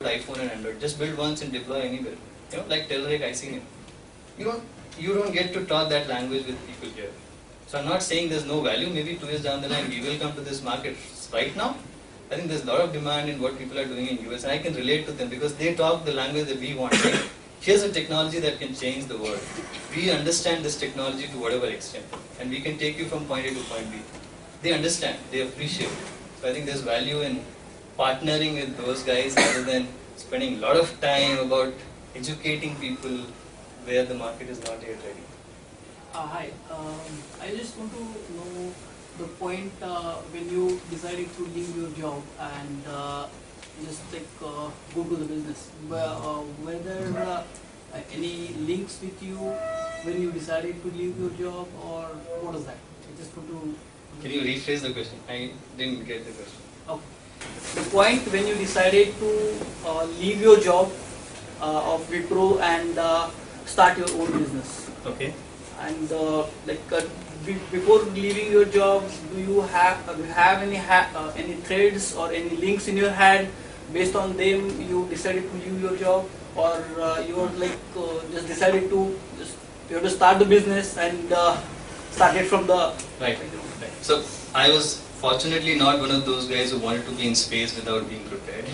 iPhone and Android. Just build once and deploy anywhere. Like Telerik IC. You don't get to talk that language with people here. So I'm not saying there's no value. Maybe 2 years down the line we will come to this market. Right now, I think there's a lot of demand in what people are doing in US, and I can relate to them because they talk the language that we want. Here's a technology that can change the world. We understand this technology to whatever extent, and we can take you from point A to point B. They understand, they appreciate it. So I think there's value in partnering with those guys rather than spending a lot of time about educating people where the market is not yet ready. Hi, I just want to know the point when you decided to leave your job and just go to the business. Were there any links with you when you decided to leave your job, or what was that? I just want to. Can you rephrase the question? I didn't get the question. Okay. The point when you decided to leave your job of Wipro and start your own business. Okay. And before leaving your job, do you have any threads or any links in your head? Based on them, you decided to leave your job, or you were just decided to you have to start the business and start it from the right. So I was fortunately not one of those guys who wanted to be in space without being prepared.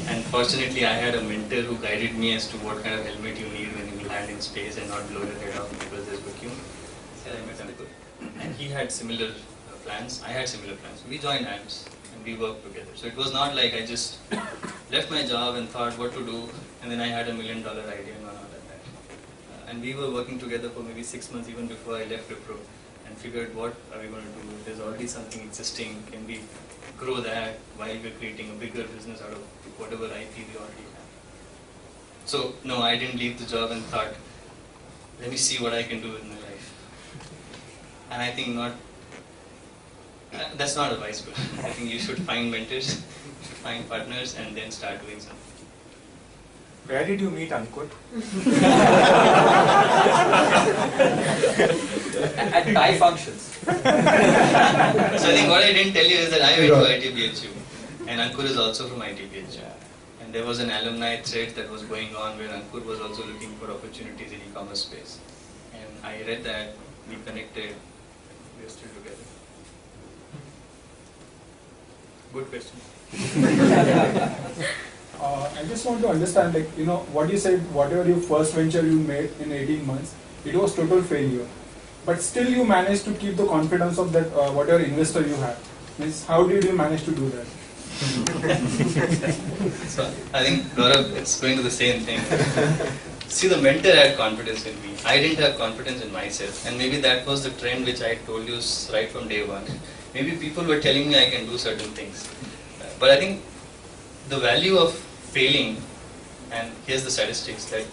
And fortunately, I had a mentor who guided me as to what kind of helmet you need when you land in space and not blow your head off because there's vacuum. So I met Anubhav, and he had similar plans. I had similar plans. We joined hands and we worked together. So it was not like I just left my job and thought what to do, and then I had $1 million idea and all like that. And we were working together for maybe 6 months even before I left Wipro, and figured what are we going to do? There's already something existing. Can we grow that while we're creating a bigger business out of whatever IP we already have? So no, I didn't leave the job and thought, let me see what I can do with my life. And I think that's not advisable. I think you should find mentors, you should find partners, and then start doing something. Where did you meet Ankur? At TiE functions. So I think what I didn't tell you is that I went to ITBHU, and Ankur is also from ITBHU. And there was an alumni thread that was going on where Ankur was also looking for opportunities in e-commerce space. And I read that, we connected, we are still together. Good question. I just want to understand, what you said, whatever your first venture you made in 18 months, it was total failure. But still you managed to keep the confidence of that whatever investor you had. Means, how did you manage to do that? So I think Gaurav, it's going to the same thing. See, the mentor had confidence in me. I didn't have confidence in myself, and maybe that was the trend which I told you right from day one. Maybe people were telling me I can do certain things, but I think the value of failing, and here's the statistics, that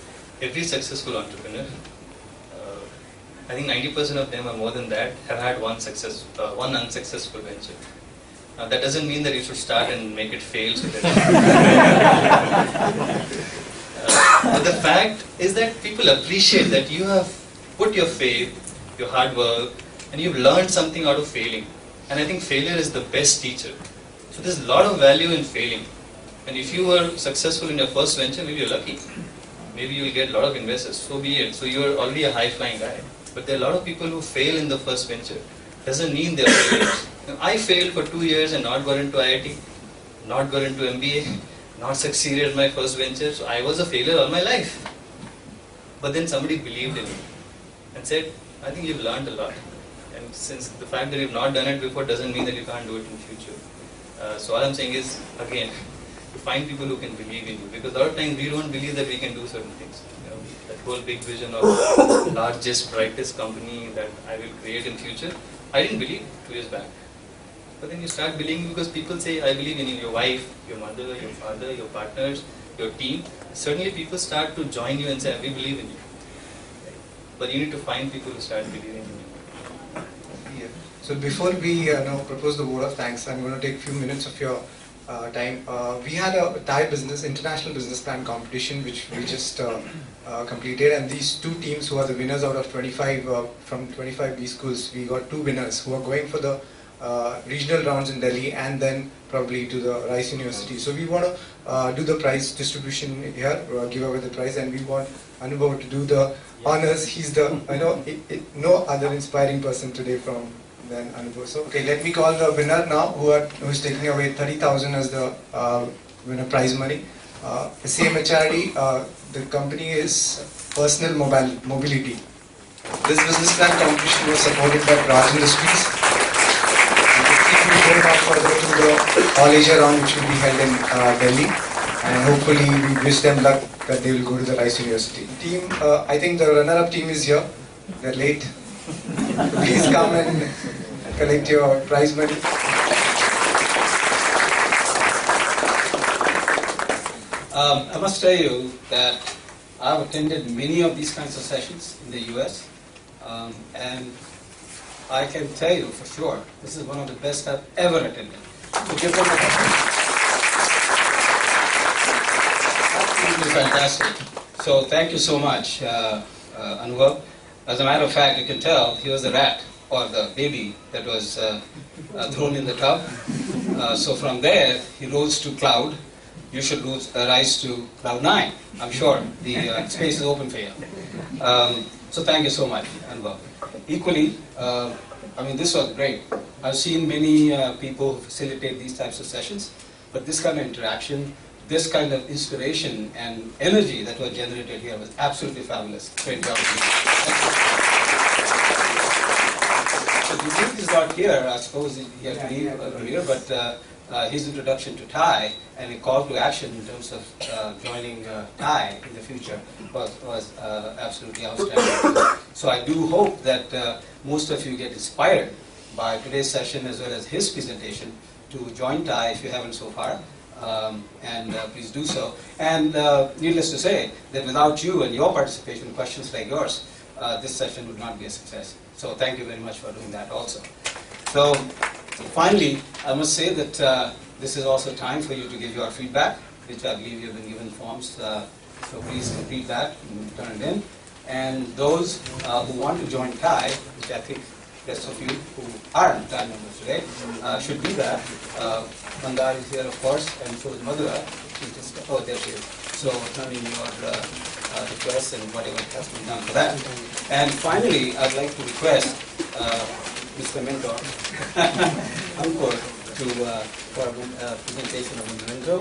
every successful entrepreneur, I think 90% of them or more than that have had one unsuccessful venture. That doesn't mean that you should start and make it fail. So but the fact is that people appreciate that you have put your faith, your hard work, and you've learned something out of failing. And I think failure is the best teacher. So there's a lot of value in failing. And if you were successful in your first venture, maybe you're lucky. Maybe you'll get a lot of investors, so be it. So you're already a high-flying guy. But there are a lot of people who fail in the first venture. Doesn't mean they're failures. I failed for 2 years and not got into IIT, not got into MBA, not succeeded in my first venture. So I was a failure all my life. But then somebody believed in me and said, I think you've learned a lot. And since the fact that you've not done it before doesn't mean that you can't do it in future. So all I'm saying is, again, to find people who can believe in you. Because a lot of times we don't believe that we can do certain things. That whole big vision of largest, brightest company that I will create in future, I didn't believe 2 years back. But then you start believing because people say, I believe in you, your wife, your mother, your father, your partners, your team. Certainly people start to join you and say, we believe in you. But you need to find people who start believing in you. Yeah. So before we now propose the vote of thanks, I'm going to take a few minutes of your time. We had a TiE international business plan competition which we just completed, and these two teams who are the winners out of 25 from 25 B schools, we got 2 winners who are going for the regional rounds in Delhi, and then probably to the Rice University. So we want to do the prize distribution here, give away the prize, and we want Anubhav to do the honors. He's the, no other inspiring person today from than Anubhav. So, okay, let me call the winner now, who is taking away 30,000 as the winner prize money. SAMHRD, the company is Personal Mobility. This business plan competition was supported by Raj Industries. It will go now further to the All Asia round, which will be held in Delhi, and hopefully we wish them luck that they will go to the Rice University. Team, I think the runner-up team is here. They're late. Please come and collect your prize money. I must tell you that I've attended many of these kinds of sessions in the US, and I can tell you for sure, this is one of the best I've ever attended. So give them a hand. Absolutely fantastic. So thank you so much, Anubhav. As a matter of fact, you can tell he was the rat or the baby that was thrown in the tub. So from there, he rose to cloud. You should rise to cloud 9. I'm sure the space is open for you. So thank you so much, Anubhav. Equally, I mean, this was great. I've seen many people who facilitate these types of sessions, but this kind of interaction, this kind of inspiration and energy that was generated here was absolutely fabulous. Great job. So Dwivedi is not here. I suppose he had to leave earlier, but his introduction to TiE and a call to action in terms of joining TiE in the future was absolutely outstanding. So I do hope that most of you get inspired by today's session as well as his presentation to join TiE if you haven't so far. And please do so. And needless to say that without you and your participation, questions like yours, this session would not be a success. So thank you very much for doing that also. So finally, I must say that this is also time for you to give your feedback, which I believe you have been given forms. So please complete that and turn it in. And those who want to join TiE, which I think rest of you who aren't TiE members today, should do that. Mandar is here, of course, and so is Madhura. Oh, there she is. So turn in your requests and whatever has to be done for that. And finally, I'd like to request Mr. Mentor, Ankur, for a presentation of the memento.